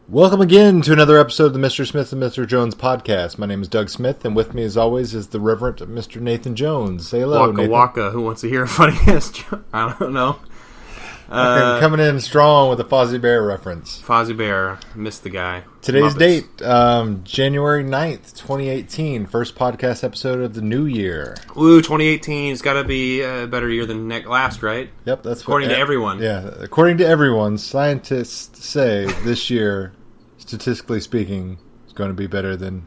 Welcome again to another episode of the Mr. Smith and Mr. Jones podcast. My name is Doug Smith, and with me, as always, is the Reverend Mr. Nathan Jones. Say hello, Waka Nathan. Waka, who wants to hear a funny-ass joke? I don't know. Coming in strong with a Fozzie Bear reference. Fozzie Bear, missed the guy. Today's Muppets. date, January 9th, 2018. First podcast episode of the new year. Ooh, 2018 has got to be a better year than last, right? Yep, that's According to everyone. Yeah, according to everyone, scientists say this year, statistically speaking, is going to be better than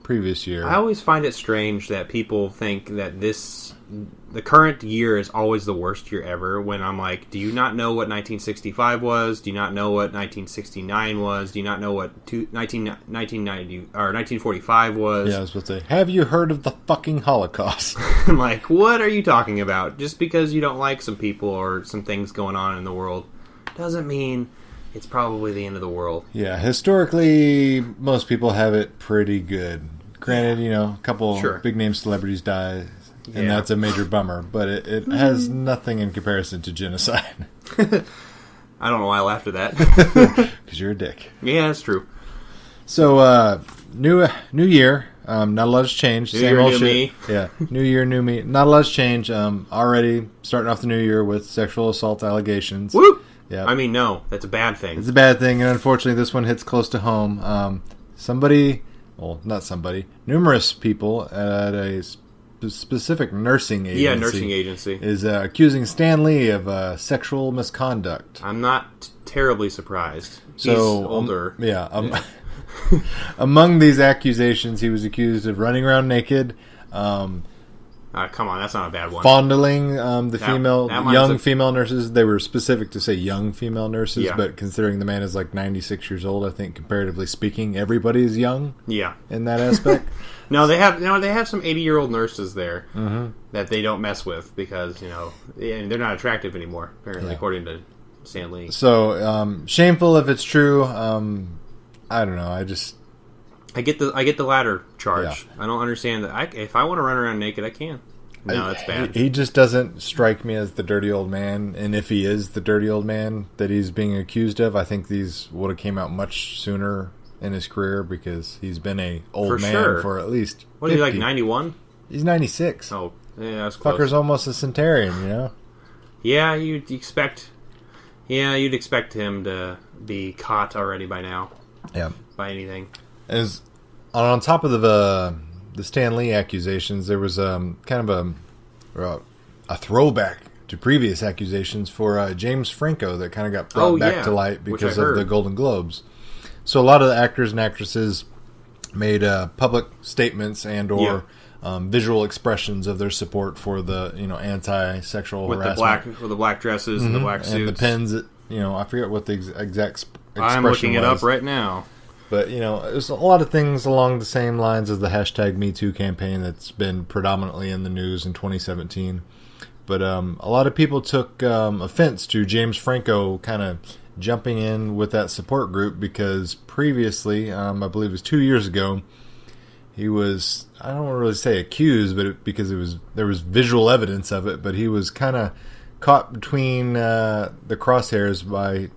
previous year. I always find it strange that people think that the current year is always the worst year ever, when I'm like, do you not know what 1965 was? Do you not know what 1969 was? Do you not know what 1990 or 1945 was? Yeah, I was supposed to say, have you heard of the fucking Holocaust? I'm like, what are you talking about? Just because you don't like some people or some things going on in the world doesn't mean it's probably the end of the world. Yeah, historically, most people have it pretty good. Granted, a couple big name celebrities die, and that's a major bummer, but it has nothing in comparison to genocide. I don't know why I laughed at that. Because you're a dick. Yeah, that's true. So, new year. Not a lot has changed. New Same year, old new shit. me. Yeah, new year, new me. Not a lot has changed. Already starting off the new year with sexual assault allegations. Woo! Yeah. I mean, no, that's a bad thing. It's a bad thing, and unfortunately, this one hits close to home. Numerous people at a specific nursing agency. Yeah, nursing agency. Is accusing Stan Lee of sexual misconduct. I'm not terribly surprised. So, He's older. Among these accusations, he was accused of running around naked, Come on, that's not a bad one. fondling young a- female nurses. They were specific to say young female nurses, Yeah. but considering the man is like 96 years old, I think comparatively speaking, everybody is young Yeah. in that aspect. No, they have some 80-year-old nurses there that they don't mess with because, they're not attractive anymore, apparently, according to Stan Lee. So, shameful if it's true. I don't know. I get the latter charge. Yeah. I don't understand that. If I want to run around naked, I can. No, that's bad. He just doesn't strike me as the dirty old man. And if he is the dirty old man that he's being accused of, I think these would have came out much sooner in his career because he's been a old man for at least 50. What is he, like 91? He's 96. Oh, yeah, that's close. Fucker's almost a centenarian, Yeah, you'd expect him to be caught already by now. Yeah. By anything. As on top of the Stan Lee accusations, there was kind of a throwback to previous accusations for James Franco that kind of got brought back to light because of the Golden Globes. So a lot of the actors and actresses made public statements and or visual expressions of their support for the anti-sexual harassment with the black dresses and the black suits and the pens. I forget what the exact expression I'm looking it was. up right now. But, there's a lot of things along the same lines as the hashtag #MeToo campaign that's been predominantly in the news in 2017. But a lot of people took offense to James Franco kind of jumping in with that support group because previously, I believe it was 2 years ago, he was, I don't want to really say accused, but because there was visual evidence of it, but he was kind of caught between the crosshairs by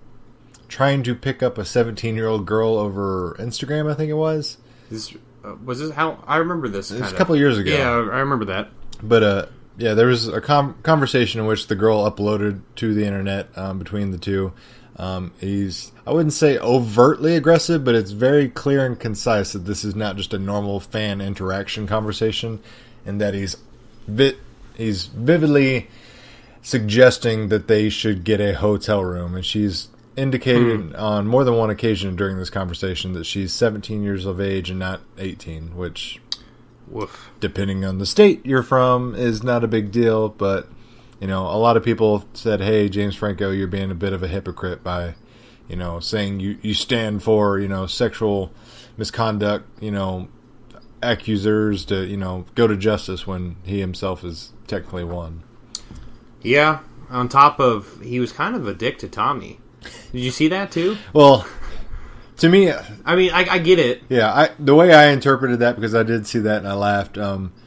trying to pick up a 17-year-old girl over Instagram, I think it was. Was this how... I remember this. It was a couple of years ago. Yeah, I remember that. But, there was a conversation in which the girl uploaded to the internet between the two. He's, I wouldn't say overtly aggressive, but it's very clear and concise that this is not just a normal fan interaction conversation, and that he's vividly suggesting that they should get a hotel room, and she's indicated on more than one occasion during this conversation that she's 17 years of age and not 18, which, woof, depending on the state you're from, is not a big deal. But, a lot of people said, hey, James Franco, you're being a bit of a hypocrite by, saying you stand for, sexual misconduct, accusers to, go to justice when he himself is technically one. Yeah, on top of, he was kind of a dick to Tommy. Did you see that too? Well, to me, I mean, I get it. Yeah, the way I interpreted that, because I did see that and I laughed.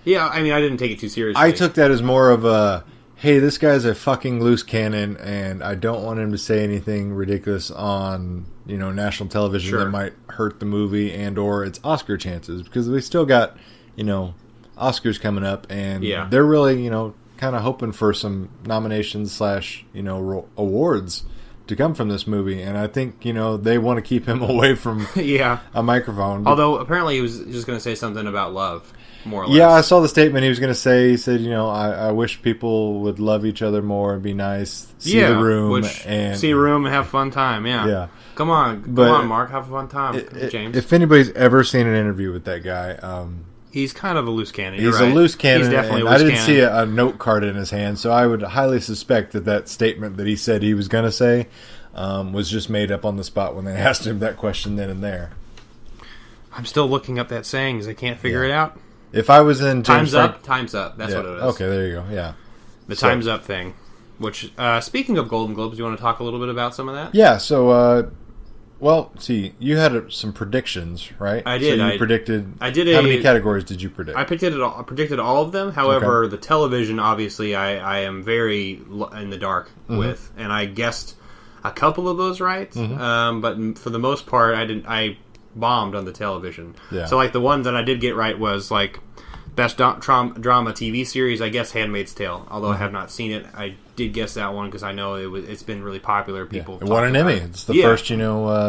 Yeah, I mean, I didn't take it too seriously. I took that as more of a, hey, this guy's a fucking loose cannon, and I don't want him to say anything ridiculous on, national television that might hurt the movie and or its Oscar chances, because we still got, Oscars coming up, and they're really, kind of hoping for some nominations / awards to come from this movie, and I think they want to keep him away from a microphone. Although apparently he was just going to say something about love, more or less. Yeah, I saw the statement he was going to say. He said, I wish people would love each other more and be nice. See the room and have fun time. Yeah. Come on, Mark, have a fun time. James. If anybody's ever seen an interview with that guy, he's kind of a loose cannon. He's right. a loose cannon. He's definitely and a loose I didn't cannon. see a note card in his hand, so I would highly suspect that statement that he said he was going to say was just made up on the spot when they asked him that question then and there. I'm still looking up that saying because I can't figure it out. If I was in Time's Up. That's what it is. Okay, there you go. Yeah. The Time's Up thing. Which, speaking of Golden Globes, do you want to talk a little bit about some of that? Yeah, so... see, you had some predictions, right? I did. So you predicted... How many categories did you predict? I predicted all of them. However, the television, obviously, I am very in the dark with. And I guessed a couple of those right. But for the most part, I bombed on the television. Yeah. So, the one that I did get right was, Best Drama TV Series, I guess Handmaid's Tale. Although I have not seen it, I did guess that one because I know it's been really popular. People it won an Emmy. It's the first,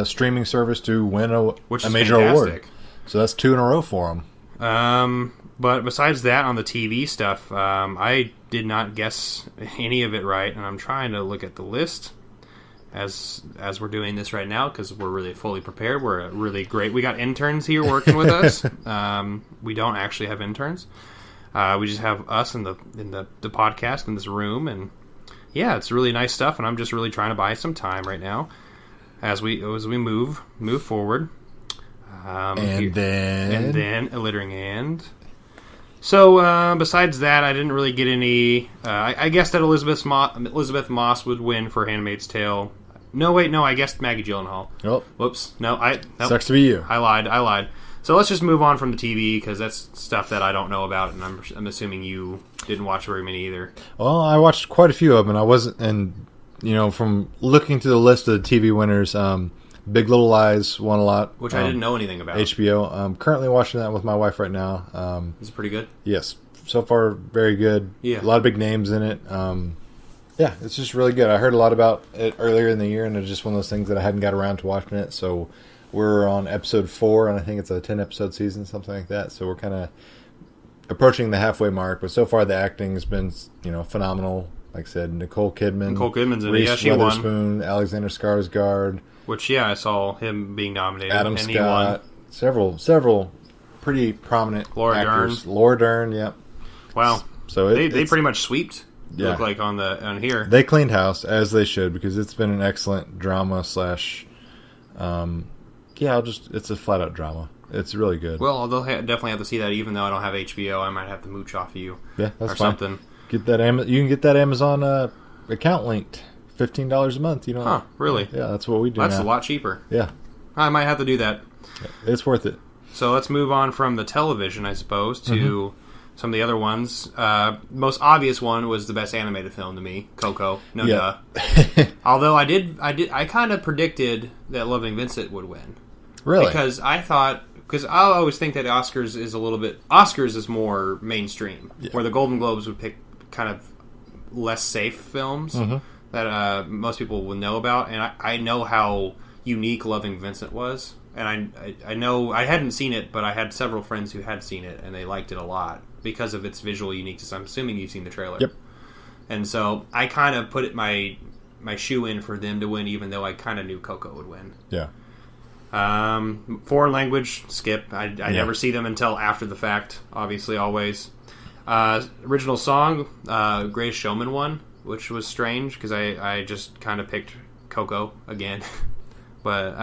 streaming service to win a major award. So that's 2 in a row for them. But besides that, on the TV stuff, I did not guess any of it right, and I'm trying to look at the list as we're doing this right now because we're really fully prepared. We're really great. We got interns here working with us. We don't actually have interns. We just have us in the podcast in this room, and it's really nice stuff. And I'm just really trying to buy some time right now as we move forward. And then a littering end. So besides that, I didn't really get any. I guessed that Elizabeth Moss would win for *Handmaid's Tale*. No, I guessed Maggie Gyllenhaal. Oh, whoops! No, sucks to be you. I lied. So let's just move on from the TV because that's stuff that I don't know about, and I'm assuming you didn't watch very many either. Well, I watched quite a few of them, and I wasn't. And from looking through the list of the TV winners, Big Little Lies won a lot, which I didn't know anything about. HBO. I'm currently watching that with my wife right now. Is it pretty good? Yes, so far very good. Yeah, a lot of big names in it. It's just really good. I heard a lot about it earlier in the year, and it's just one of those things that I hadn't got around to watching it. So we're on episode 4, and I think it's a 10-episode season, something like that. So we're kind of approaching the halfway mark. But so far, the acting has been phenomenal. Like I said, Nicole Kidman's in it. Yeah, she won. Witherspoon, Alexander Skarsgård. Which, I saw him being nominated. Adam Scott. Several pretty prominent actors. Laura Dern, yep. Wow. So they pretty much sweeped. Look like on here. They cleaned house, as they should, because it's been an excellent drama / it's a flat out drama. It's really good. Well, they'll definitely have to see that. Even though I don't have HBO, I might have to mooch off of you. Yeah, that's or fine. Something. Get that you can get that Amazon account linked. $15 a month. Huh? Really? Yeah, that's what we do. That's now. a lot cheaper. Yeah, I might have to do that. It's worth it. So let's move on from the television, I suppose, to some of the other ones. Most obvious one was the best animated film to me, Coco. No duh. Although I kind of predicted that Loving Vincent would win. Really? Because I always think that Oscars is more mainstream, where the Golden Globes would pick kind of less safe films that most people will know about, and I know how unique Loving Vincent was, and I know I hadn't seen it, but I had several friends who had seen it, and they liked it a lot because of its visual uniqueness. I'm assuming you've seen the trailer. Yep. And so I kind of put my shoe in for them to win, even though I kind of knew Coco would win. Yeah. Foreign language, skip. I never see them until after the fact, obviously, always. Original song, Greatest Showman won, which was strange because I just kind of picked Coco again. But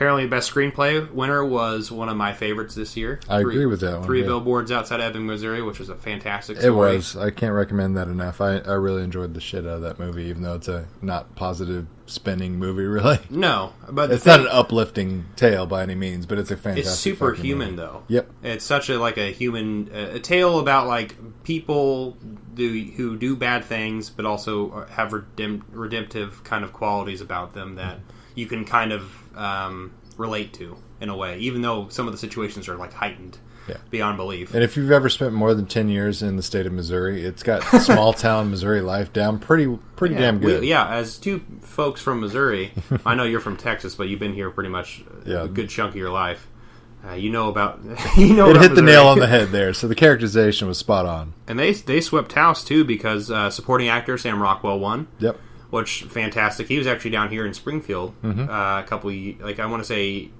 Apparently, Best Screenplay winner was one of my favorites this year. I agree with that one. Three Billboards Outside Ebbing, Missouri, which was a fantastic story. It was. I can't recommend that enough. I really enjoyed the shit out of that movie, even though it's a not positive spinning movie, really. No, but it's not an uplifting tale by any means, but it's a fantastic. It's super human, though. Yep. It's such a human a tale about like people who do bad things, but also have redemptive kind of qualities about them that you can kind of relate to in a way, even though some of the situations are like heightened beyond belief. And if you've ever spent more than 10 years in the state of Missouri, it's got small town Missouri life down pretty damn good. As two folks from Missouri, I know you're from Texas, but you've been here pretty much a good chunk of your life. You know about it hit Missouri. The nail on the head there, so the characterization was spot on. And they swept house too because supporting actor Sam Rockwell won. Yep. Which fantastic. He was actually down here in Springfield a couple of, I want to say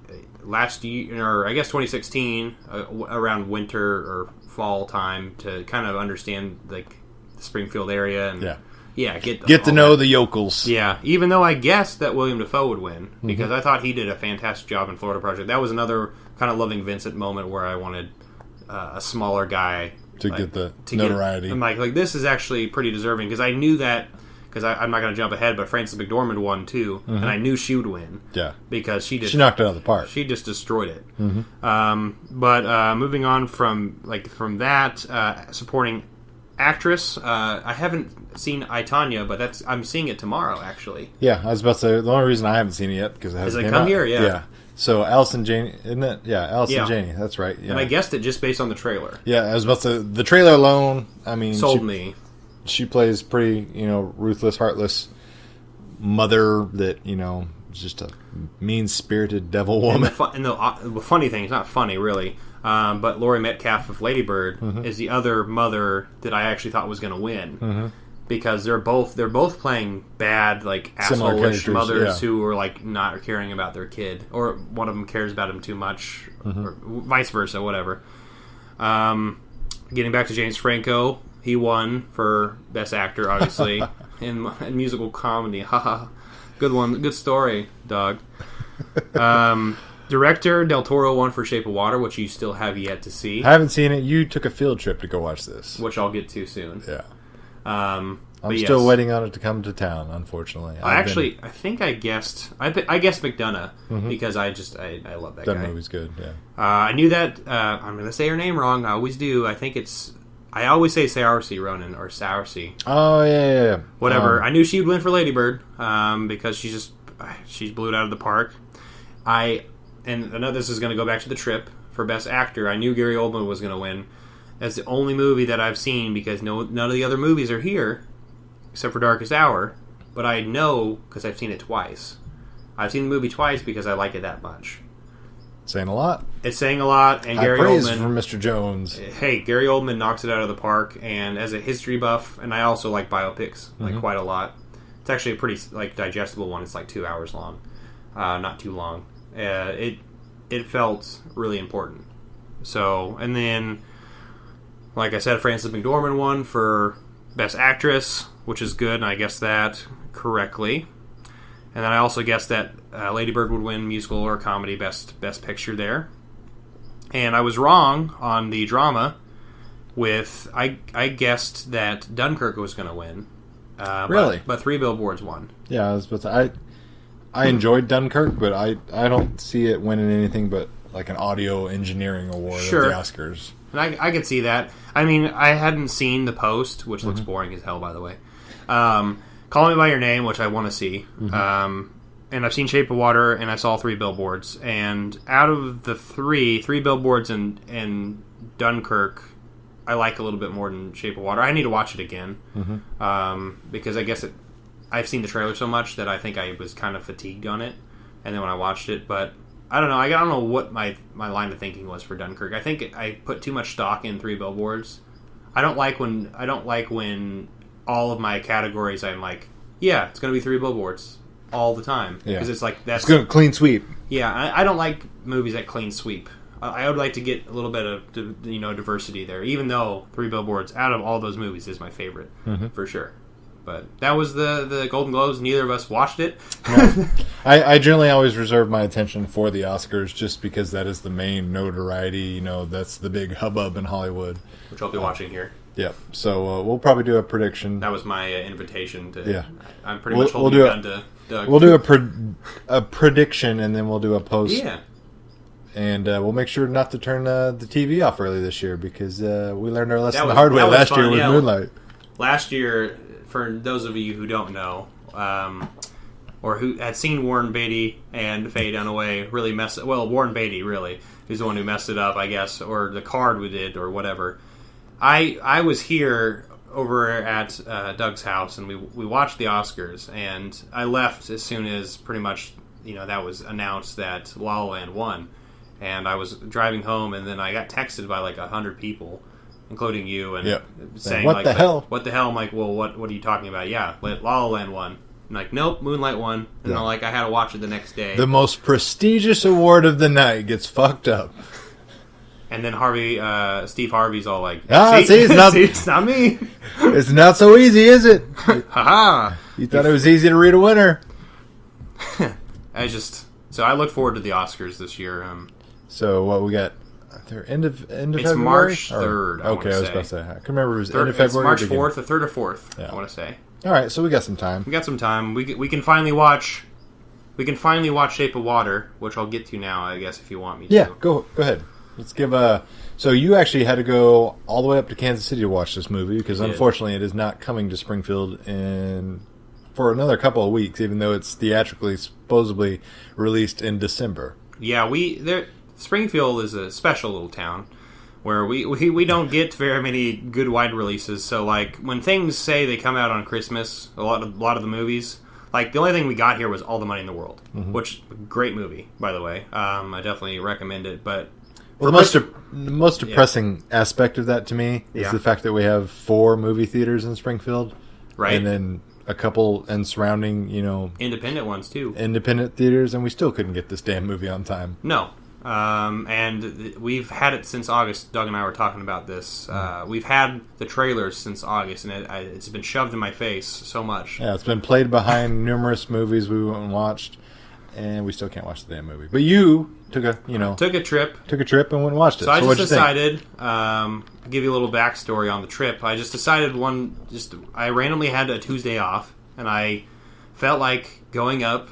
last year, or I guess 2016, around winter or fall time to kind of understand like the Springfield area and get to know the yokels. Yeah, even though I guessed that William Dafoe would win because I thought he did a fantastic job in Florida Project. That was another kind of Loving Vincent moment where I wanted a smaller guy to get the notoriety. I'm like this is actually pretty deserving because I knew that. Because I'm not going to jump ahead, but Frances McDormand won too, and I knew she would win. Yeah, because she knocked it out of the park. She just destroyed it. But moving on from that, supporting actress, I haven't seen I, Tonya, but I'm seeing it tomorrow actually. Yeah, I was about to say the only reason I haven't seen it yet because it hasn't come out. Here. Yeah. So Allison Janney, isn't it? Yeah, Allison Janney. That's right. Yeah. And I guessed it just based on the trailer. Yeah, I was about to say the trailer alone. I mean, sold me. She plays pretty, ruthless, heartless mother that, is just a mean-spirited devil woman. And the funny thing, it's not funny, really, but Laurie Metcalf of Lady Bird is the other mother that I actually thought was going to win. Because they're both playing bad, like, asshole-ish mothers who are, like, not caring about their kid. Or one of them cares about him too much, or vice versa, whatever. Getting back to James Franco... He won for Best Actor, obviously, in musical comedy. Haha, good one, good story, dog. Director Del Toro won for Shape of Water, which you still have yet to see. I haven't seen it. You took a field trip to go watch this, which I'll get to soon. Yeah, I'm still waiting on it to come to town. Unfortunately, I think I guessed. I guessed McDonough because I love that guy. That movie's good. Yeah, I knew that. I'm going to say her name wrong. I always do. I always say Saoirse Ronan or Saoirse. Oh yeah. Whatever. I knew she would win for Lady Bird because she blew it out of the park. I know this is going to go back to the trip for Best Actor. I knew Gary Oldman was going to win. That's the only movie that I've seen because none of the other movies are here except for Darkest Hour. But I know because I've seen it twice. I've seen the movie twice because I like it that much. Saying a lot. It's saying a lot, and Gary Oldman from Mr. Jones. Hey, Gary Oldman knocks it out of the park, and as a history buff, and I also like biopics quite a lot. It's actually a pretty digestible one. It's like 2 hours long, not too long. It felt really important. So, and then, like I said, Frances McDormand won for Best Actress, which is good, and I guessed that correctly. And then I also guessed that Lady Bird would win musical or comedy best picture there. And I was wrong on the drama with... I guessed that Dunkirk was going to win. Really? But Three Billboards won. Yeah, I enjoyed Dunkirk, but I don't see it winning anything but like an audio engineering award at the Oscars. And I could see that. I mean, I hadn't seen The Post, which looks boring as hell, by the way. Call Me By Your Name, which I want to see. And I've seen Shape of Water, and I saw Three Billboards. And out of the Three Billboards and Dunkirk, I like a little bit more than Shape of Water. I need to watch it again. Because I guess I've seen the trailer so much that I think I was kind of fatigued on it. And then when I watched it, but I don't know. I don't know what my line of thinking was for Dunkirk. I think I put too much stock in Three Billboards. I don't like when all of my categories I'm like, yeah, it's going to be Three Billboards all the time because it's like that's going to clean sweep. Yeah, I don't like movies that clean sweep. I would like to get a little bit of diversity there, even though Three Billboards out of all those movies is my favorite for sure. But that was the Golden Globes. Neither of us watched it. No. I generally always reserve my attention for the Oscars just because that is the main notoriety. That's the big hubbub in Hollywood. Which I'll be watching here. Yeah. So we'll probably do a prediction. That was my invitation to. Yeah. I'm pretty much holding a gun to Doug. We'll do a prediction and then we'll do a post. Yeah. And we'll make sure not to turn the TV off early this year because we learned our lesson the hard way last year with Moonlight. Last year, for those of you who don't know, or who had seen Warren Beatty and Faye Dunaway really mess it. Well, Warren Beatty really, who's the one who messed it up, I guess, or the card we did, or whatever. I was here over at Doug's house, and we watched the Oscars, and I left as soon as pretty much that was announced that La La Land won. And I was driving home, and then I got texted by like 100 people, including you, and saying, "What the hell? What the hell?" I'm like, "Well, what are you talking about?" Yeah, La La Land won. I'm like, "Nope, Moonlight won." And I'm like, I had to watch it the next day. The most prestigious award of the night gets fucked up. And then Steve Harvey's all like, see, it's not me. It's not so easy, is it? Haha! You thought it was easy to read a winner. So I look forward to the Oscars this year. So what we got? They're end of February? It's March 3rd. Okay, I was about to say. I can remember it was end of February. It's March 4th, the 3rd or 4th. Yeah. I want to say. All right, so we got some time. We got some time. We can finally watch. We can finally watch Shape of Water, which I'll get to now, I guess, if you want me to. Yeah, go ahead. Let's give a. So you actually had to go all the way up to Kansas City to watch this movie because unfortunately it is not coming to Springfield for another couple of weeks, even though it's theatrically supposedly released in December. Yeah, Springfield is a special little town where we don't get very many good wide releases. So like when things say they come out on Christmas, a lot of the movies, like the only thing we got here was All the Money in the World, which great movie by the way. I definitely recommend it. But the most depressing aspect of that to me is the fact that we have 4 movie theaters in Springfield, right, and then a couple and surrounding independent ones too, independent theaters, and we still couldn't get this damn movie on time. No. And we've had it since August. Doug and I were talking about this. We've had the trailers since August, and it's been shoved in my face so much. Yeah, it's been played behind numerous movies we went and watched, and we still can't watch the damn movie. But you took a trip and went and watched it. So I just decided. Give you a little backstory on the trip. I just decided I randomly had a Tuesday off, and I felt like going up.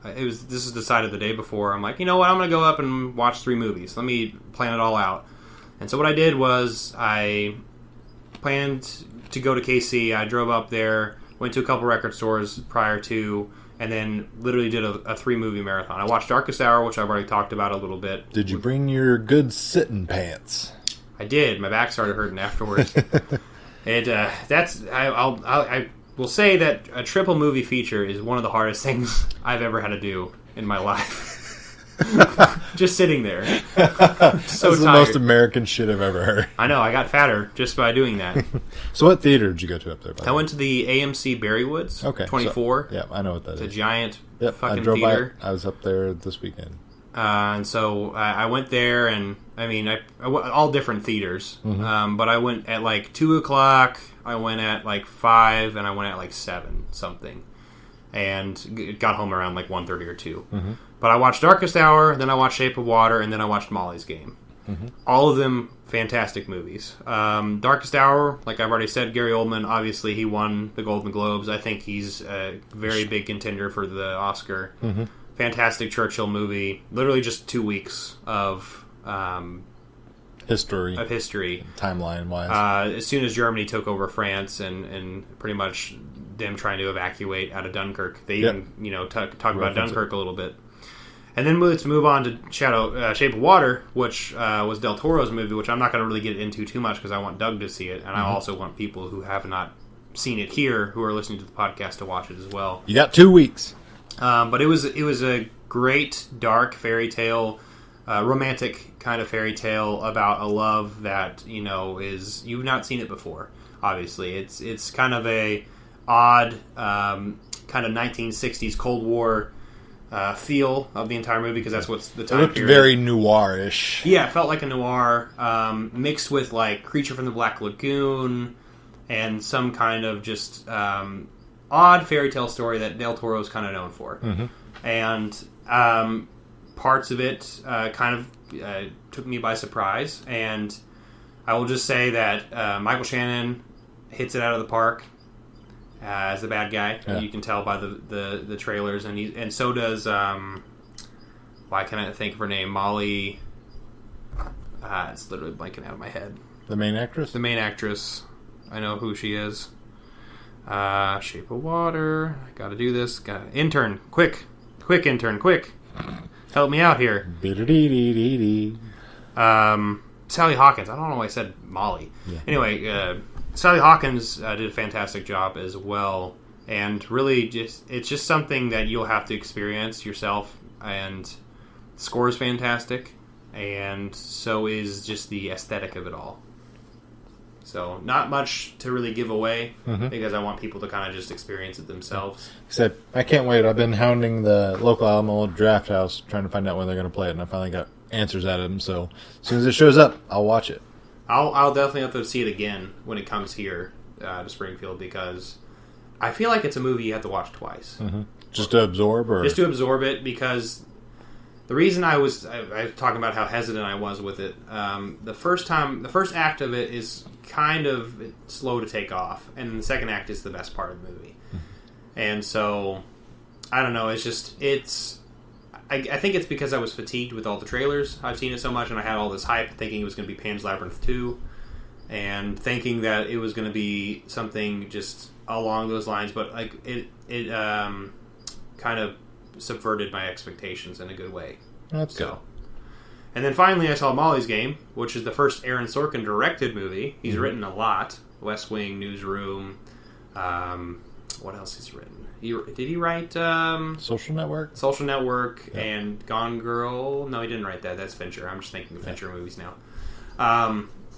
This is decided the day before. I'm like, you know what? I'm going to go up and watch 3 movies. Let me plan it all out. And so what I did was I planned to go to KC. I drove up there, went to a couple record stores prior to, and then literally did a 3-movie marathon. I watched Darkest Hour, which I've already talked about a little bit. Did you bring your good sitting pants? I did. My back started hurting afterwards. I will say that a triple movie feature is one of the hardest things I've ever had to do in my life. Just sitting there. So That's the tired. most American shit I've ever heard. I know. I got fatter just by doing that. So what theater did you go to up there? I went to the AMC Berrywoods. Okay. 24. So, yeah, I know what that is. It's a giant fucking I drove theater. By it. I was up there this weekend. And so I went there, and I mean, all different theaters. But I went at like 2 o'clock. I went at like 5, and I went at like 7 something, and got home around like 1:30 or 2. But I watched Darkest Hour, then I watched Shape of Water, and then I watched Molly's Game. All of them fantastic movies. Darkest Hour, like I've already said, Gary Oldman, obviously he won the Golden Globes. I think he's a very big contender for the Oscar. Fantastic Churchill movie. Literally just 2 weeks of history. Timeline wise. As soon as Germany took over France and pretty much them trying to evacuate out of Dunkirk. They even talk about Dunkirk a little bit. And then let's move on to Shape of Water, which was Del Toro's movie, which I'm not going to really get into too much because I want Doug to see it, and I also want people who have not seen it here, who are listening to the podcast, to watch it as well. You got 2 weeks. But it was a great, dark fairy tale, romantic kind of fairy tale about a love that, is... You've not seen it before, obviously. It's kind of a odd, kind of 1960s Cold War feel of the entire movie, because that's what's the time period. It looked very noirish. Yeah, it felt like a noir, mixed with like Creature from the Black Lagoon and some kind of just odd fairy tale story that Del Toro is kind of known for. Mm-hmm. And parts of it kind of took me by surprise. And I will just say that Michael Shannon hits it out of the park as the bad guy. Yeah. You can tell by the trailers, and so does why can't I think of her name? Molly. It's literally blanking out of my head. The main actress. The main actress. I know who she is. Shape of Water. I got to do this. Got intern. Quick intern. Quick. Help me out here. Sally Hawkins. I don't know why I said Molly. Yeah. Anyway, Sally Hawkins did a fantastic job as well, and really it's just something that you'll have to experience yourself. And the score is fantastic, and so is just the aesthetic of it all. So not much to really give away because I want people to kind of just experience it themselves. Except I can't wait. I've been hounding the local Alamo Draft House trying to find out when they're going to play it, and I finally got answers out of them. So as soon as it shows up, I'll watch it. I'll definitely have to see it again when it comes here to Springfield, because I feel like it's a movie you have to watch twice. Mm-hmm. Just to absorb? Or? Just to absorb it, because the reason I was talking about how hesitant I was with it, the first act of it is kind of slow to take off, and the second act is the best part of the movie. And so, I don't know, I think it's because I was fatigued with all the trailers. I've seen it so much, and I had all this hype, thinking it was going to be Pan's Labyrinth 2, and thinking that it was going to be something just along those lines, but like it kind of subverted my expectations in a good way. That's good. And then finally, I saw Molly's Game, which is the first Aaron Sorkin directed movie. He's written a lot: West Wing, Newsroom. What else he's written? Did he write Social Network? Social Network and Gone Girl? No, he didn't write that. That's Fincher. I'm just thinking of Fincher movies now.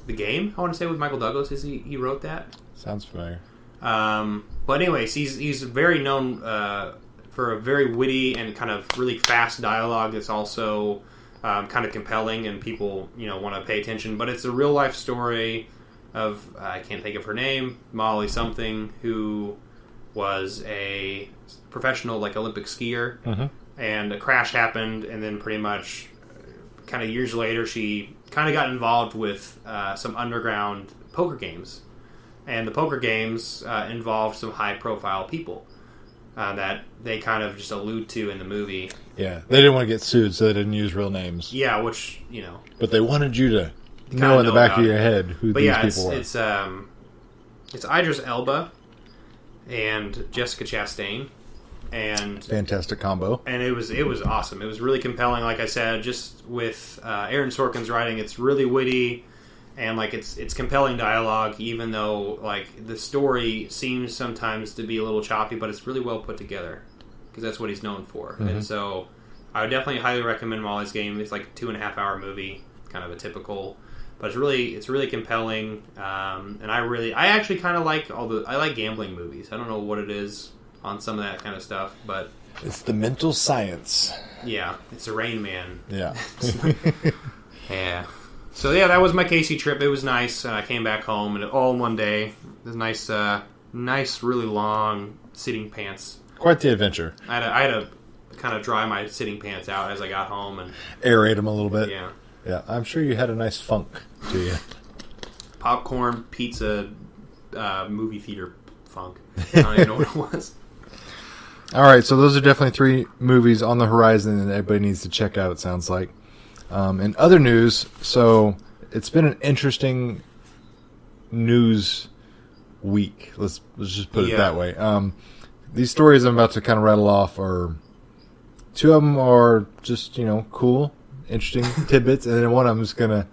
The Game, I want to say, with Michael Douglas. He wrote that? Sounds familiar. But anyways, he's very known for a very witty and kind of really fast dialogue that's also kind of compelling, and people want to pay attention. But it's a real life story of, I can't think of her name, Molly something, who was a professional Olympic skier, and a crash happened, and then pretty much kind of years later she kind of got involved with some underground poker games, and the poker games involved some high profile people that they kind of just allude to in the movie. Yeah, they didn't want to get sued, so they didn't use real names. Yeah, which but they wanted you to know in the back of your head who these people were. It's Idris Elba and Jessica Chastain, and fantastic combo. And it was awesome. It was really compelling. Like I said, just with Aaron Sorkin's writing, it's really witty, and it's compelling dialogue. Even though the story seems sometimes to be a little choppy, but it's really well put together because that's what he's known for. And so, I would definitely highly recommend Molly's Game. It's like a 2.5 hour movie, kind of a typical. But it's really compelling, and I actually kind of like I like gambling movies. I don't know what it is on some of that kind of stuff, but it's the mental science. Yeah, it's a Rain Man. Yeah, yeah. So yeah, that was my KC trip. It was nice. I came back home and all in one day. It was nice, really long sitting pants. Quite the adventure. I had to kind of dry my sitting pants out as I got home and aerate them a little bit. Yeah. Yeah, I'm sure you had a nice funk to you. Popcorn, pizza, movie theater funk. I don't even know what it was. All right, so those are definitely 3 movies on the horizon that everybody needs to check out, it sounds like. In other news, so it's been an interesting news week. Let's just put it that way. These stories I'm about to kind of rattle off are... 2 of them are just, cool, interesting tidbits, and then one of them is going to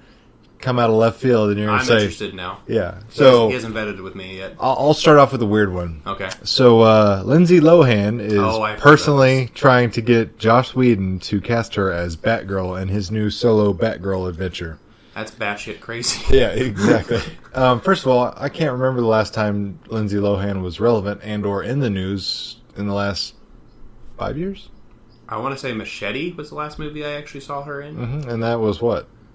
come out of left field, and you're going to say... I'm interested now. Yeah. So he hasn't vetted it with me yet. I'll start off with a weird one. Okay. So Lindsay Lohan is personally trying to get Joss Whedon to cast her as Batgirl in his new solo Batgirl adventure. That's batshit crazy. Yeah, exactly. First of all, I can't remember the last time Lindsay Lohan was relevant and or in the news in the last 5 years. I want to say Machete was the last movie I actually saw her in. Mm-hmm. And that was,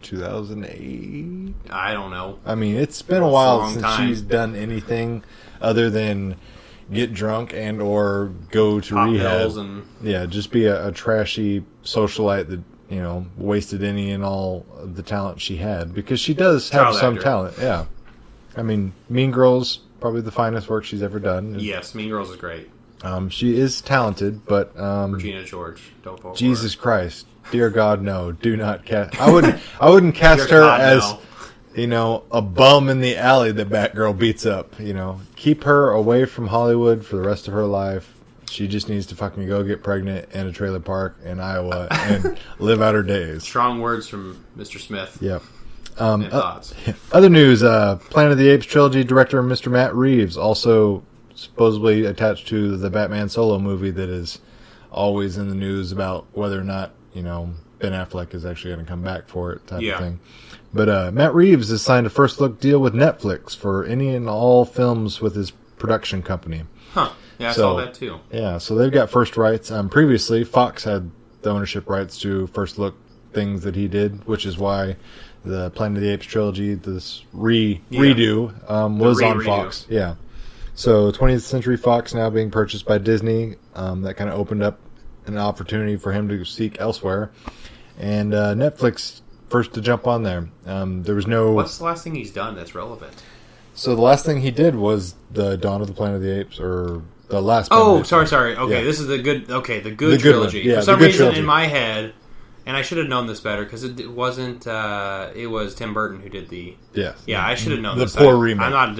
2008? I don't know. I mean, it's been a while since she's done anything other than, get drunk and or go to Pop rehab. pills and Yeah, just be a trashy socialite that, wasted any and all of the talent she had. Because she does have Child some actor. talent, yeah. I mean, Mean Girls, probably the finest work she's ever done. yes, Mean Girls is great. She is talented, but... Regina George, don't vote Jesus for Christ. Dear God, no. Do not cast... I wouldn't cast Dear her God, as... no. A bum in the alley that Batgirl beats up. Keep her away from Hollywood for the rest of her life. She just needs to fucking go get pregnant in a trailer park in Iowa and live out her days. Strong words from Mr. Smith. Yep. And thoughts. Other news, Planet of the Apes trilogy director Mr. Matt Reeves, also supposedly attached to the Batman solo movie that is always in the news about whether or not, Ben Affleck is actually going to come back for it type of thing. But Matt Reeves has signed a first-look deal with Netflix for any and all films with his production company. Huh. Yeah, I saw that too. Yeah, so they've got first rights. Previously, Fox had the ownership rights to first-look things that he did, which is why the Planet of the Apes trilogy, this redo, was on Fox. Yeah. So 20th Century Fox now being purchased by Disney. That kind of opened up an opportunity for him to seek elsewhere. And Netflix... first to jump on there. There was no... What's the last thing he's done that's relevant? So the last thing he did was the Dawn of the Planet of the Apes, or the last... sorry. Okay, This is the good... Okay, the good trilogy. Yeah, for some reason trilogy. In my head, and I should have known this better, because it wasn't... it was Tim Burton who did the... Yeah. Yeah, I should have known the this. poor remake. I'm not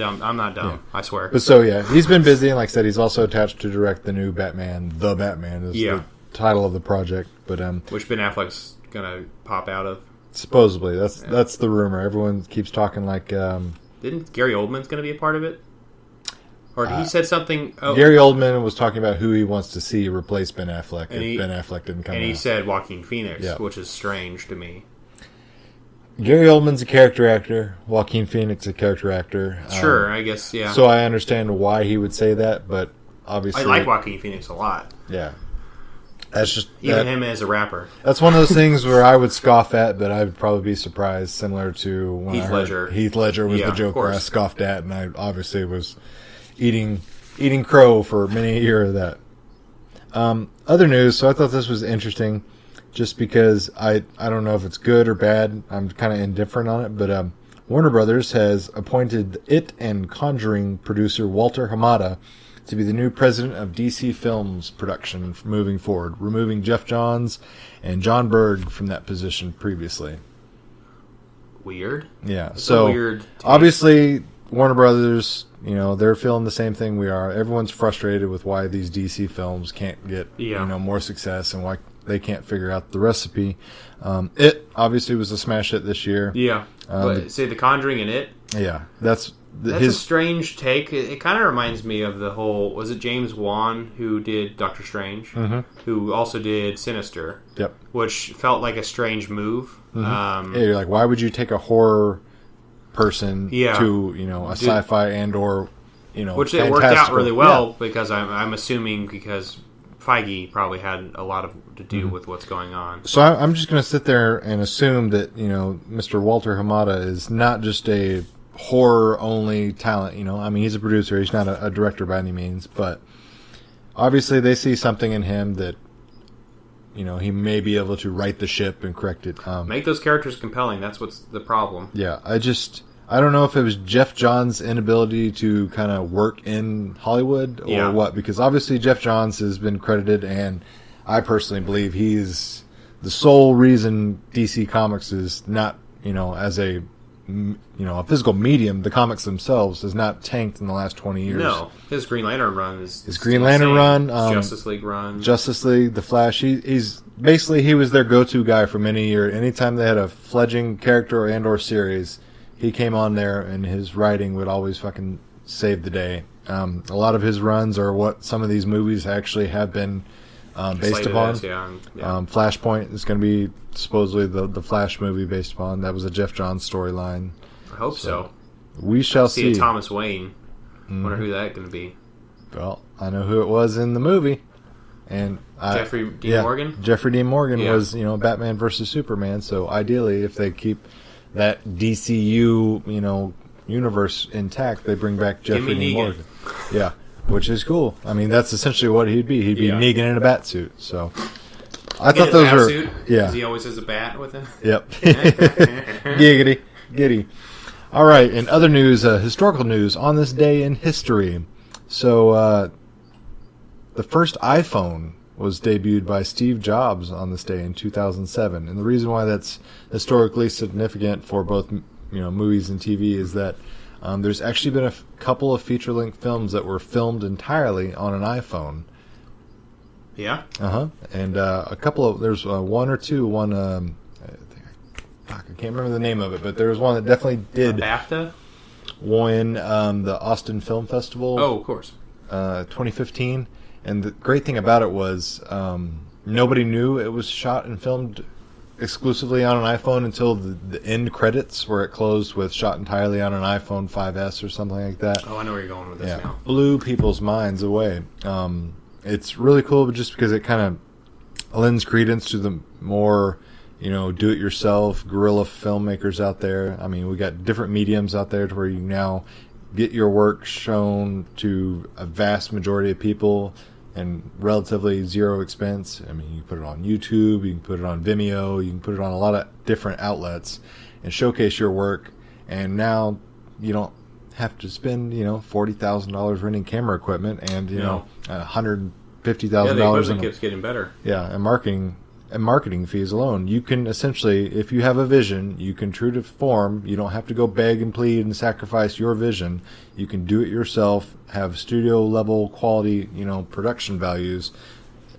dumb. Yeah. I swear. But so, yeah, he's been busy, and like I said, he's also attached to direct the new Batman. The Batman is the title of the project. But which Ben Affleck's going to pop out of. Supposedly. That's the rumor. Everyone keeps talking like... Didn't Gary Oldman's going to be a part of it? Or he said something... Oh, Gary Oldman was talking about who he wants to see replace Ben Affleck if Ben Affleck didn't come out. And he said Joaquin Phoenix, which is strange to me. Gary Oldman's a character actor. Joaquin Phoenix a character actor. Sure, I guess, yeah. So I understand why he would say that, but obviously... I like Joaquin Phoenix a lot. Yeah. That's just... Even him as a rapper. That's one of those things where I would scoff at, but I would probably be surprised, similar to when Heath Ledger. Heath Ledger was the Joker I scoffed at, and I obviously was eating crow for many a year of that. Other news, so I thought this was interesting, just because I don't know if it's good or bad. I'm kind of indifferent on it, but Warner Brothers has appointed It and Conjuring producer Walter Hamada to be the new president of DC Films production moving forward, removing Jeff Johns and John Berg from that position previously. Weird. Yeah, That's so a weird take. Obviously Warner Brothers, they're feeling the same thing we are. Everyone's frustrated with why these DC films can't get more success and why they can't figure out the recipe. It obviously was a smash hit this year. Yeah, but say The Conjuring and It. Yeah, that's a strange take. It kind of reminds me of the whole... Was it James Wan who did Doctor Strange? Mm-hmm. Who also did Sinister. Yep. Which felt like a strange move. Mm-hmm. You're like, why would you take a horror person to a sci-fi and or which it worked out really well because I'm assuming because Feige probably had a lot to do with what's going on. So I'm just going to sit there and assume that Mr. Walter Hamada is not just a horror-only talent, he's a producer, he's not a director by any means, but obviously they see something in him that, he may be able to right the ship and correct it. Make those characters compelling, that's what's the problem. Yeah, I don't know if it was Jeff Johns' inability to kind of work in Hollywood or what, because obviously Jeff Johns has been credited, and I personally believe he's the sole reason DC Comics is not, as a physical medium, the comics themselves has not tanked in the last 20 years. No, his Green Lantern run is his Green Lantern run, Justice League run, The Flash. He's basically he was their go-to guy for many years. Anytime they had a fledgling character or series, he came on there, and his writing would always fucking save the day. A lot of his runs are what some of these movies actually have been based upon. Flashpoint is going to be supposedly the Flash movie based upon. That was a Jeff Johns storyline. I hope so. We shall see. Thomas Wayne. Wonder who that's going to be. Well, I know who it was in the movie. And Jeffrey Dean Morgan? Jeffrey Dean Morgan was, Batman versus Superman. So ideally, if they keep that DCU, universe intact, they bring back Jeffrey Dean Morgan. Yeah. which is cool. I mean, that's essentially what he'd be. He'd be Negan in a bat suit. So I Get thought those were suit, he always has a bat with him. Yep. Giggity, giddy. All right. In other news, historical news on this day in history. So the first iPhone was debuted by Steve Jobs on this day in 2007, and the reason why that's historically significant for both movies and TV is that there's actually been a couple of feature-length films that were filmed entirely on an iPhone. Yeah. And a couple of there's one or two. One I can't remember the name of it, but there was one that definitely did BAFTA win the Austin Film Festival. Oh, of course. 2015. And the great thing about it was nobody knew it was shot and filmed exclusively on an iPhone until the end credits, where it closed with shot entirely on an iPhone 5S or something like that. Oh, I know where you're going with this now. Blew people's minds away. It's really cool just because it kind of lends credence to the more, do-it-yourself guerrilla filmmakers out there. I mean, we got different mediums out there to where you now get your work shown to a vast majority of people and relatively zero expense. I mean, you can put it on YouTube, you can put it on Vimeo, you can put it on a lot of different outlets and showcase your work. And now you don't have to spend, $40,000 renting camera equipment and, $150,000. Yeah, the equipment keeps getting better. Yeah, and marketing fees alone. You can essentially, if you have a vision, you can true to form. You don't have to go beg and plead and sacrifice your vision. You can do it yourself, have studio level quality, production values,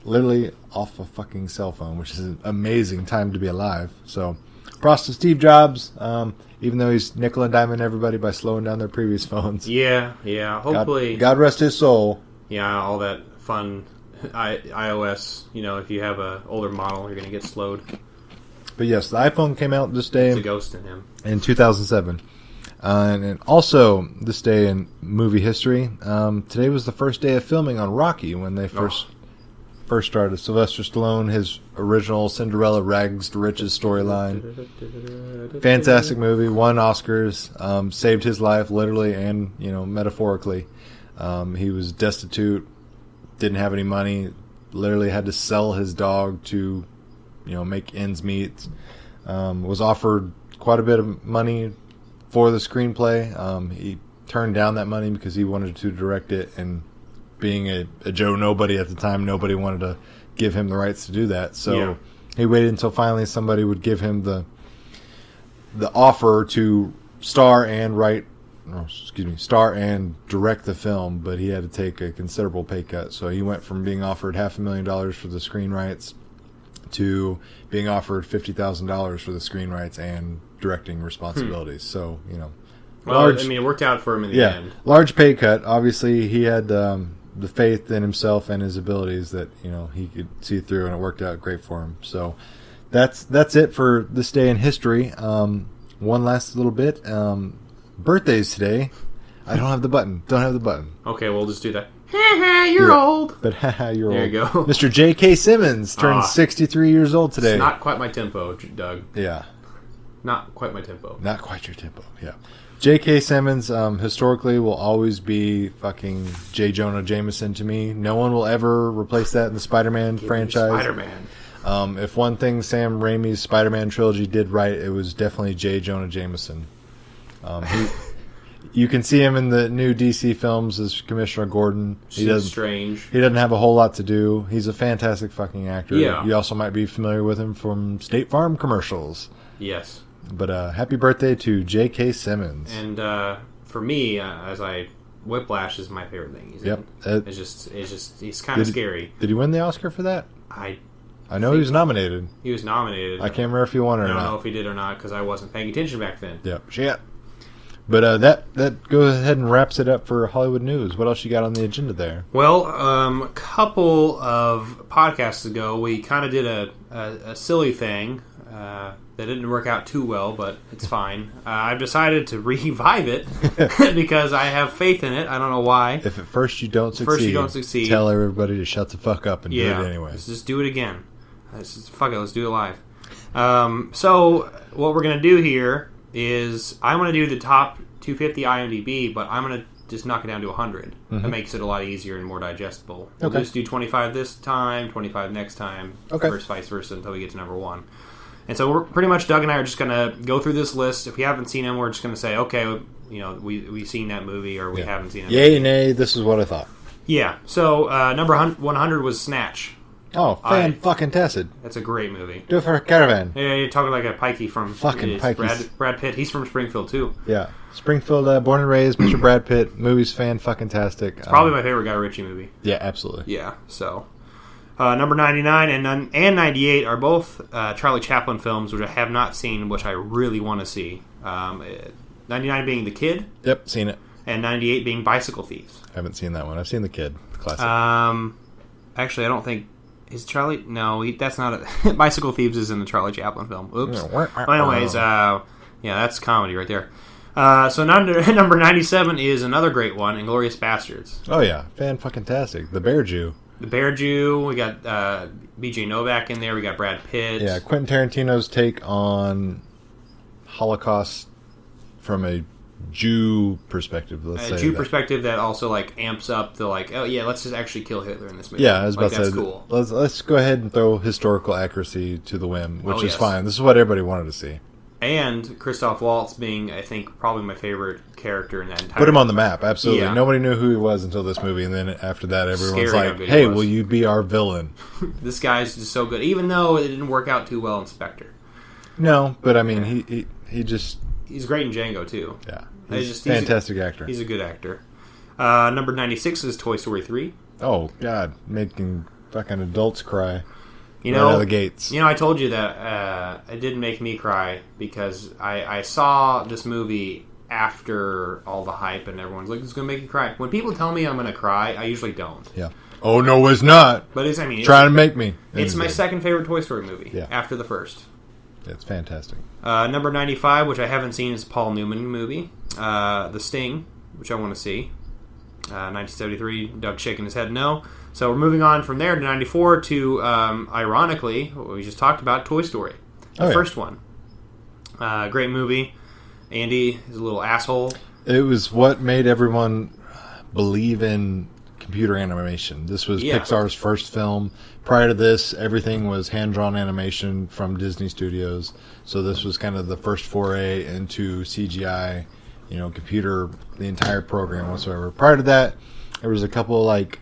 literally off a fucking cell phone, which is an amazing time to be alive. So, props to Steve Jobs, even though he's nickel and diming everybody by slowing down their previous phones. Yeah. Hopefully, God rest his soul. Yeah, all that fun iOS, if you have a older model, you're going to get slowed. But yes, the iPhone came out this day. It's a ghost in him. In 2007. And also, this day in movie history, today was the first day of filming on Rocky when they first started. Sylvester Stallone, his original Cinderella rags to riches storyline. Fantastic movie, won Oscars, saved his life literally and, metaphorically. He was destitute. Didn't have any money, literally had to sell his dog to, make ends meet. Was offered quite a bit of money for the screenplay. He turned down that money because he wanted to direct it, and being a Joe Nobody at the time, nobody wanted to give him the rights to do that. So he waited until finally somebody would give him the offer to star and direct the film, but he had to take a considerable pay cut. So he went from being offered $500,000 for the screen rights to being offered $50,000 for the screen rights and directing responsibilities. So, it worked out for him in the end. Large pay cut. Obviously, he had the faith in himself and his abilities that, he could see through, and it worked out great for him. So that's it for this day in history. One last little bit. Birthdays today. I don't have the button. Okay, we'll just do that. You're old. But you're old. There you go. Mr. J.K. Simmons turned 63 years old today. It's not quite my tempo, Doug. Yeah. Not quite my tempo. Not quite your tempo, yeah. J.K. Simmons, historically, will always be fucking J. Jonah Jameson to me. No one will ever replace that in the Spider-Man franchise. Spider-Man. If one thing Sam Raimi's Spider-Man trilogy did right, it was definitely J. Jonah Jameson. You can see him in the new DC films as Commissioner Gordon. Strange. He doesn't have a whole lot to do. He's a fantastic fucking actor. Yeah. You also might be familiar with him from State Farm commercials. Yes. But happy birthday to J.K. Simmons. And for me, Whiplash is my favorite thing he's in. It's just he's kind of scary. Did he win the Oscar for that? I know he was nominated. He was nominated. I can't remember if he won or not. I don't know if he did or not because I wasn't paying attention back then. Yep. Shit. But that goes ahead and wraps it up for Hollywood news. What else you got on the agenda there? Well, a couple of podcasts ago, we kind of did a silly thing that didn't work out too well, but it's fine. I've decided to revive it because I have faith in it. I don't know why. If at first you don't succeed, tell everybody to shut the fuck up and do it anyway. Let's just do it again. Fuck it, let's do it live. So what we're going to do here is I'm going to do the top 250 IMDb, but I'm going to just knock it down to 100. Mm-hmm. It makes it a lot easier and more digestible. We'll Okay. just do 25 this time, 25 next time, Okay. versus vice versa until we get to number 1. And so we're pretty much, Doug and I are just going to go through this list. If we haven't seen them, we're just going to say, okay, we've seen that movie or we haven't seen it. Yay, nay, this is what I thought. Yeah. So number 100 was Snatch. Oh, fan-fucking-tastic. That's a great movie. Do it for a caravan. Yeah, you're talking like a Pikey from... Fucking Pikeys. Brad Pitt. He's from Springfield, too. Yeah. Springfield, born and raised, Mr. Brad Pitt. Movie's fan-fucking-tastic. It's probably my favorite Guy Ritchie movie. Yeah, absolutely. Yeah, so... number 99 and 98 are both Charlie Chaplin films, which I have not seen, which I really want to see. 99 being The Kid. Yep, seen it. And 98 being Bicycle Thieves. I haven't seen that one. I've seen The Kid. The classic. Actually, I don't think... Is Charlie... No, that's not a... Bicycle Thieves is in the Charlie Chaplin film. Oops. Well, anyways, yeah, that's comedy right there. So number 97 is another great one, Inglourious Basterds. Oh, yeah. Fan-fucking-tastic. The Bear Jew. The Bear Jew. We got B.J. Novak in there. We got Brad Pitt. Yeah, Quentin Tarantino's take on Holocaust from a Jew perspective, let's say. A Jew perspective that also, like, amps up the, like, oh, yeah, let's just actually kill Hitler in this movie. Yeah, I was about to say, that's cool. Let's go ahead and throw historical accuracy to the whim, which is fine. This is what everybody wanted to see. And Christoph Waltz being, I think, probably my favorite character in that entire... Put him on the map, absolutely. Yeah. Nobody knew who he was until this movie, and then after that, everyone's Scary like, how good hey, he was. will you be our villain? This guy's just so good, even though it didn't work out too well in Spectre. No, but I mean, he just... He's great in Django, too. Yeah. He's a fantastic actor. He's a good actor. Number 96 is Toy Story 3. Oh, God. Making fucking adults cry. You right know, out of the gates. You know, I told you that it didn't make me cry because I saw this movie after all the hype and everyone's like, it's going to make you cry. When people tell me I'm going to cry, I usually don't. Yeah. Oh, no, it's not. But it's trying to make me. It's my second favorite Toy Story movie after the first. It's fantastic. Number 95, which I haven't seen, is a Paul Newman movie. The Sting, which I want to see. 1973, Doug shaking his head no. So we're moving on from there to 94 to, ironically, what we just talked about, Toy Story. The first one. Great movie. Andy is a little asshole. It was what made everyone believe in computer animation. This was Pixar's first film. Prior to this, everything was hand-drawn animation from Disney Studios. So this was kind of the first foray into CGI, computer, the entire program whatsoever. Prior to that, there was a couple like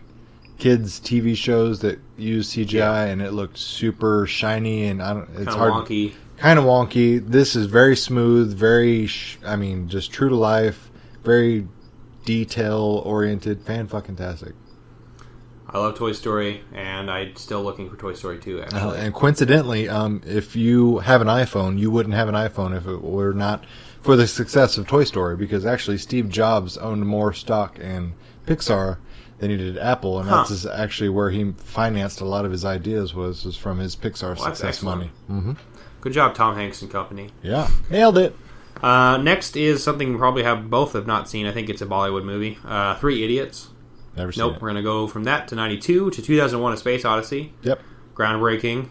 kids TV shows that used CGI, and it looked super shiny and it's hard, wonky. Kind of wonky. This is very smooth, very, just true to life, very detail oriented, fan-fucking-tastic. I love Toy Story, and I'm still looking for Toy Story 2, actually. And coincidentally, if you have an iPhone, you wouldn't have an iPhone if it were not for the success of Toy Story, because actually Steve Jobs owned more stock in Pixar than he did Apple, and that's actually where he financed a lot of his ideas was from his Pixar success money. Mm-hmm. Good job, Tom Hanks and company. Yeah, nailed it. Next is something we probably both have not seen. I think it's a Bollywood movie. 3 Idiots. Never seen it. We're going to go from that to 92 to 2001: A Space Odyssey. Yep. Groundbreaking.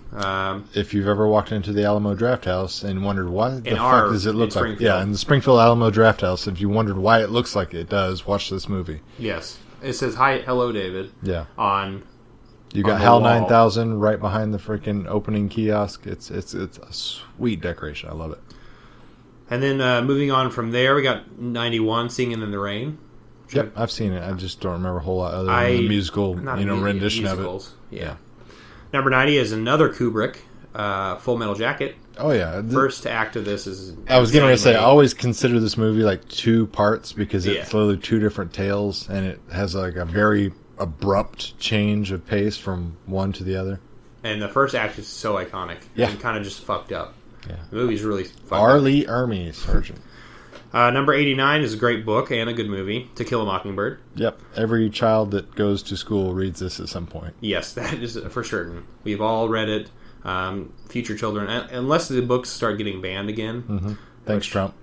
If you've ever walked into the Alamo Drafthouse and wondered what the fuck does it look like? Yeah, in the Springfield Alamo Drafthouse, if you wondered why it looks like it does, watch this movie. Yes. It says, "Hi, hello, David." Yeah. You got HAL 9000 right behind the freaking opening kiosk. It's a sweet decoration. I love it. And then moving on from there, we got 91, Singing in the Rain. Yep, I've seen it. I just don't remember a whole lot other than the musical, rendition of it. Yeah. Number 90 is another Kubrick, Full Metal Jacket. Oh yeah, First act of this is. I was going to say, I always consider this movie like 2 parts because it's literally 2 different tales, and it has like a very abrupt change of pace from one to the other. And the first act is so iconic. Yeah, and kind of just fucked up. Yeah, the movie's really fucked R. Lee Ermey, Sergeant. Number 89 is a great book and a good movie, To Kill a Mockingbird. Yep. Every child that goes to school reads this at some point. Yes, that is for certain. We've all read it. Future children, unless the books start getting banned again. Mm-hmm. Thanks, Trump.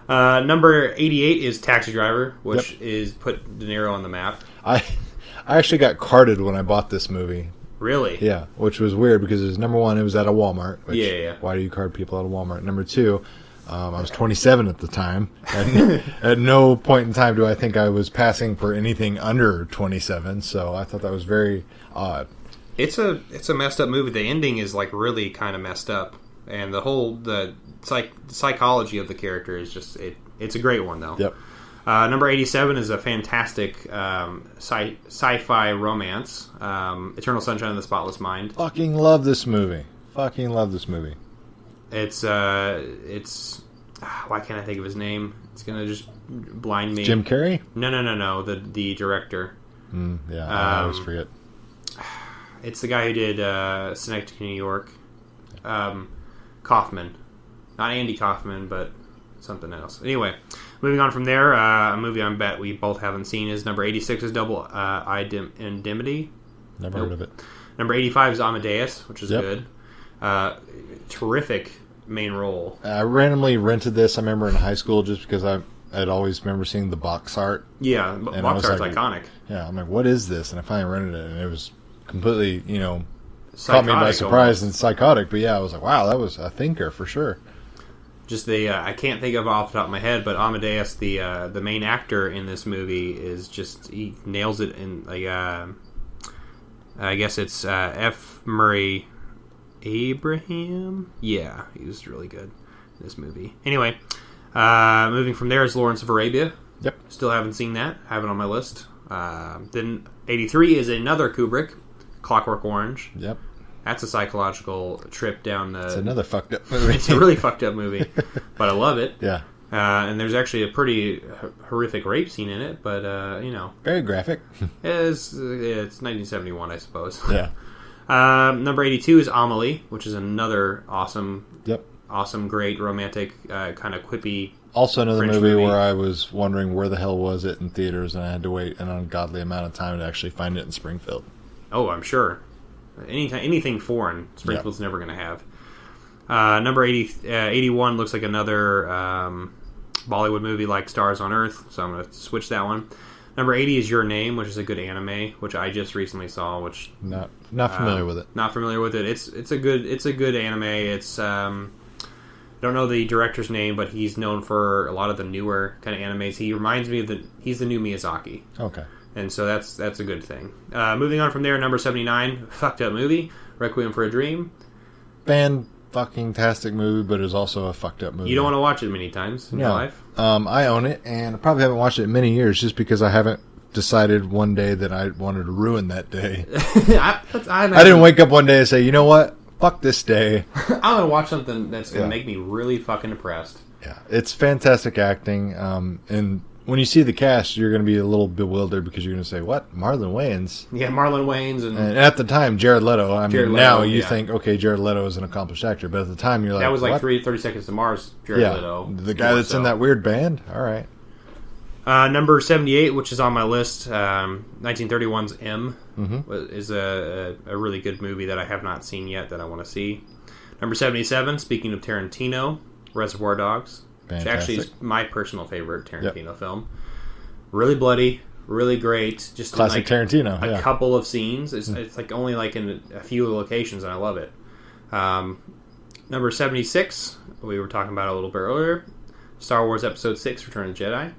Number 88 is Taxi Driver, which is put De Niro on the map. I actually got carded when I bought this movie. Really? Yeah, which was weird because it was, number one, it was at a Walmart. Which, yeah. Why do you card people at a Walmart? Number 2, I was 27 at the time. And at no point in time do I think I was passing for anything under 27. So I thought that was very odd. It's a messed up movie. The ending is like really kind of messed up, and the psychology of the character is just it's a great one though. Yep. Number 87 is a fantastic sci-fi romance, Eternal Sunshine of the Spotless Mind. Fucking love this movie. It's why can't I think of his name? It's gonna just blind me. Jim Carrey? No. The director. Yeah, I always forget. It's the guy who did Synecdoche, New York. Kaufman, not Andy Kaufman, but something else. Anyway, moving on from there, a movie I bet we both haven't seen is number 86 is Double Indemnity. Never heard of it. Number 85 is Amadeus, which is good. Terrific main role. I randomly rented this, I remember, in high school just because I'd always remember seeing the box art. Yeah, box art's iconic. Yeah, I'm like, what is this? And I finally rented it, and it was completely, Psychotic, caught me by surprise almost. and psychotic. But yeah, I was like, wow, that was a thinker for sure. Just I can't think of it off the top of my head, but Amadeus, the main actor in this movie, is just, he nails it in, like, I guess it's F. Murray Abraham? Yeah, he was really good in this movie. Anyway, moving from there is Lawrence of Arabia. Yep. Still haven't seen that. Have it on my list. Then 83 is another Kubrick, Clockwork Orange. Yep. That's a psychological trip down the... It's another fucked up movie. It's a really fucked up movie, but I love it. Yeah. And there's actually a pretty horrific rape scene in it, but, Very graphic. it's 1971, I suppose. Yeah. Number 82 is Amelie, which is another awesome, great, romantic, kind of quippy... Also another French movie where I was wondering where the hell was it in theaters, and I had to wait an ungodly amount of time to actually find it in Springfield. Oh, I'm sure. Anything foreign, Springfield's never going to have. Number 81 looks like another Bollywood movie like Stars on Earth, so I'm going to switch that one. Number 80 is Your Name, which is a good anime, which I just recently saw. Which not familiar with it. Not familiar with it. It's a good anime. It's don't know the director's name, but he's known for a lot of the newer kind of animes. He reminds me of he's the new Miyazaki. Okay. And so that's a good thing. Moving on from there, number 79, fucked up movie, Requiem for a Dream. Fan-fucking-tastic movie, but it's also a fucked up movie. You don't want to watch it many times in your life? I own it, and I probably haven't watched it in many years just because I haven't decided one day that I wanted to ruin that day. I didn't wake up one day and say, you know what? Fuck this day. I'm going to watch something that's going to make me really fucking depressed. Yeah, it's fantastic acting, and when you see the cast, you're going to be a little bewildered because you're going to say, what? Marlon Wayans? Yeah, Marlon Wayans. And at the time, Jared Leto. Now you yeah. think, okay, Jared Leto is an accomplished actor. But at the time, you're like, that was like what? 30 Seconds to Mars, Jared Leto. The guy that's in that weird band? All right. Number 78, which is on my list, 1931's M, is a really good movie that I have not seen yet that I want to see. Number 77, speaking of Tarantino, Reservoir Dogs. Fantastic. Which actually is my personal favorite Tarantino film. Really bloody, really great. Just classic Tarantino. A couple of scenes. It's like only like in a few locations, and I love it. Number 76, we were talking about a little bit earlier. Star Wars Episode 6: Return of the Jedi,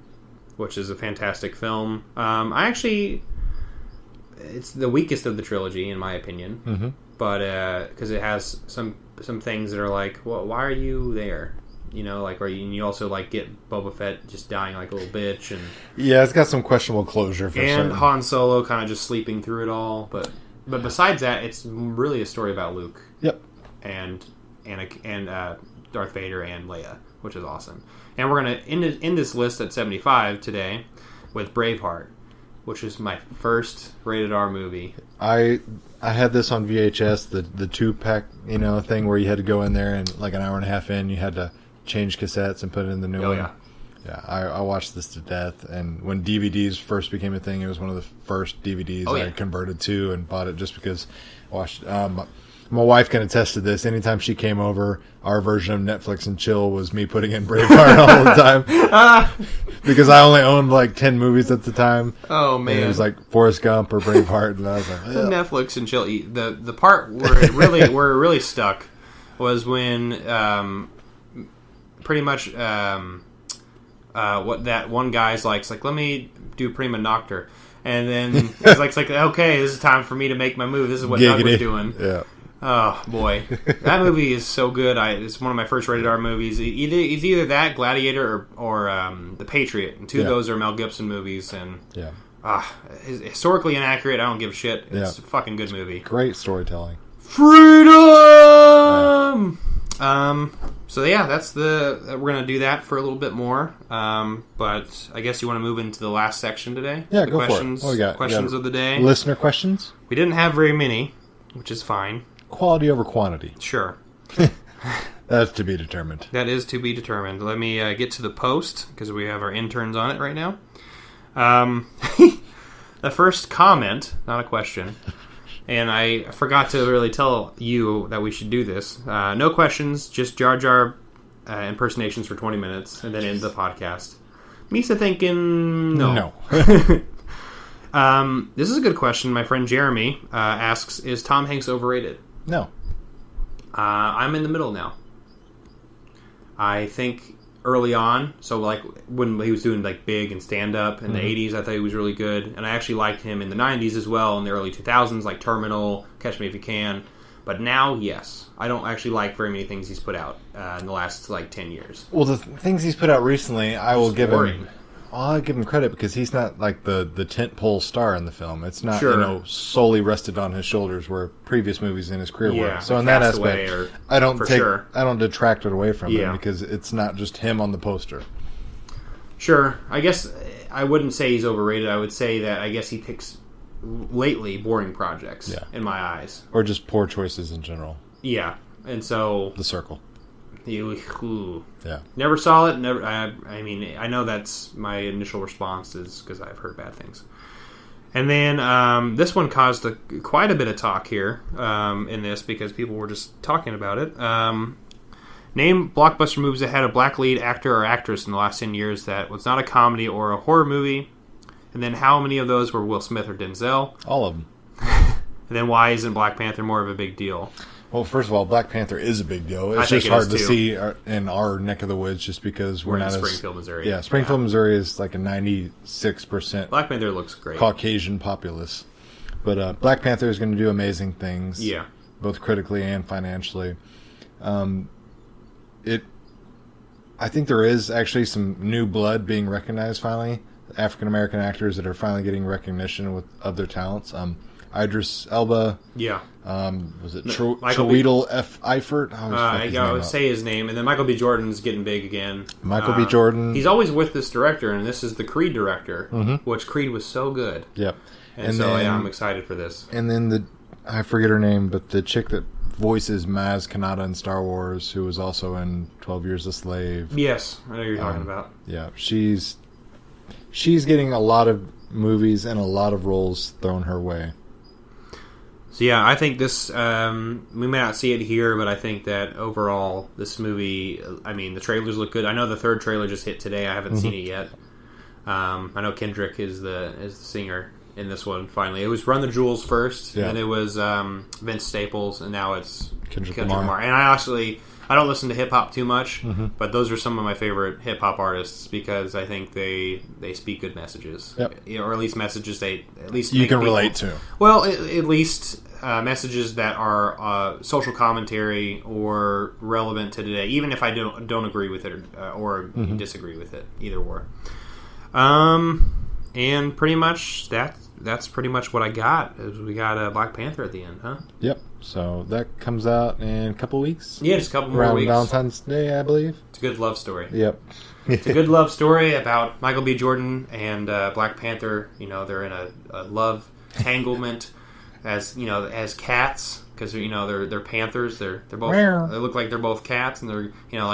which is a fantastic film. It's the weakest of the trilogy in my opinion, but because it has some things that are like, well, why are you there? Or you also get Boba Fett just dying like a little bitch, and it's got some questionable closure for and certain. Han Solo kind of just sleeping through it all. But besides that, it's really a story about Luke. Yep. And Darth Vader and Leia, which is awesome. And we're gonna end this list at 75 today with Braveheart, which is my first rated R movie. I had this on VHS, the 2-pack thing where you had to go in there and like an hour and a half in, you had to change cassettes and put it in the new one. Yeah, I watched this to death, and when DVDs first became a thing, it was one of the first DVDs I converted to and bought it just because I watched. My wife can attest to this. Anytime she came over, our version of Netflix and chill was me putting in Braveheart all the time because I only owned like 10 movies at the time. Oh man, and it was like Forrest Gump or Braveheart, and I was like, ugh. Netflix and chill. The part where it really stuck was when pretty much what that one guy's like. It's like, let me do Prima Noctor. And then it's like, okay, this is time for me to make my move. This is what Doug was doing. Yeah. Oh, boy. That movie is so good. It's one of my first rated R movies. It's either that, Gladiator, or The Patriot. And two of those are Mel Gibson movies. And historically inaccurate, I don't give a shit. It's a fucking good movie. Great storytelling. Freedom! So yeah, we're gonna do that for a little bit more. But I guess you want to move into the last section today. Yeah, go for it. What we got? Questions of the day. Listener questions. We didn't have very many, which is fine. Quality over quantity. Sure. That's to be determined. That is to be determined. Let me get to the post because we have our interns on it right now. The first comment, not a question. And I forgot to really tell you that we should do this. No questions, just Jar Jar impersonations for 20 minutes, and then end the podcast. Misa thinking no. This is a good question. My friend Jeremy asks, is Tom Hanks overrated? No. I'm in the middle now. I think early on, so like when he was doing like Big and Stand Up in the 80s, I thought he was really good. And I actually liked him in the 90s as well, in the early 2000s, like Terminal, Catch Me If You Can. But now, yes, I don't actually like very many things he's put out in the last like 10 years. Well, the things he's put out recently, I'll give him credit because he's not like the tentpole star in the film. It's not solely rested on his shoulders where previous movies in his career were. So in that aspect, I don't detract it away from him because it's not just him on the poster. Sure, I guess I wouldn't say he's overrated. I would say that I guess he picks lately boring projects in my eyes, or just poor choices in general. Yeah, and so The Circle. Never saw it. Never. I mean, I know that's my initial response is because I've heard bad things. And then this one caused quite a bit of talk here in this because people were just talking about it. Name blockbuster movies that had a black lead actor or actress in the last 10 years that was not a comedy or a horror movie. And then how many of those were Will Smith or Denzel? All of them. And then why isn't Black Panther more of a big deal? Well, first of all, Black Panther is a big deal. It's just hard to see in our neck of the woods just because we're not in Springfield, Missouri. Yeah, Springfield, Missouri is like a 96% Black Panther looks great. Caucasian populace. But Black Panther is going to do amazing things. Yeah. Both critically and financially. I think there is actually some new blood being recognized finally. African American actors that are finally getting recognition of their talents. Idris Elba. Yeah. Was it Chiwetel F. Eifert? I would say his name. And then Michael B. Jordan's getting big again. Michael B. Jordan. He's always with this director, and this is the Creed director, which Creed was so good. Yep. And so I'm excited for this. And then I forget her name, but the chick that voices Maz Kanata in Star Wars, who was also in 12 Years a Slave. Yes, I know who you're talking about. Yeah, she's getting a lot of movies and a lot of roles thrown her way. So yeah, I think this, we may not see it here, but I think that overall, this movie, I mean, the trailers look good. I know the third trailer just hit today. I haven't seen it yet. I know Kendrick is the singer in this one, finally. It was Run the Jewels first, and then it was Vince Staples, and now it's Kendrick Lamar. And I don't listen to hip-hop too much, but those are some of my favorite hip-hop artists because I think they speak good messages. Yep. Or at least messages you can relate to. Well, at least messages that are social commentary or relevant to today, even if I don't agree with it or disagree with it, either or. And pretty much that's pretty much what I got. We got Black Panther at the end, huh? Yep. So that comes out in a couple weeks. Yeah, just a couple more weeks. Around Valentine's Day, I believe. It's a good love story. Yep. It's a good love story about Michael B. Jordan and Black Panther. You know, they're in a love entanglement as cats because they're panthers. They're both. They look like they're both cats, and they're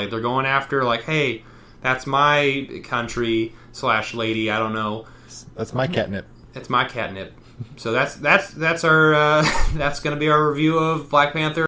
they're going after hey, that's my country / lady. I don't know. That's my catnip. It's my catnip. So that's our that's going to be our review of Black Panther.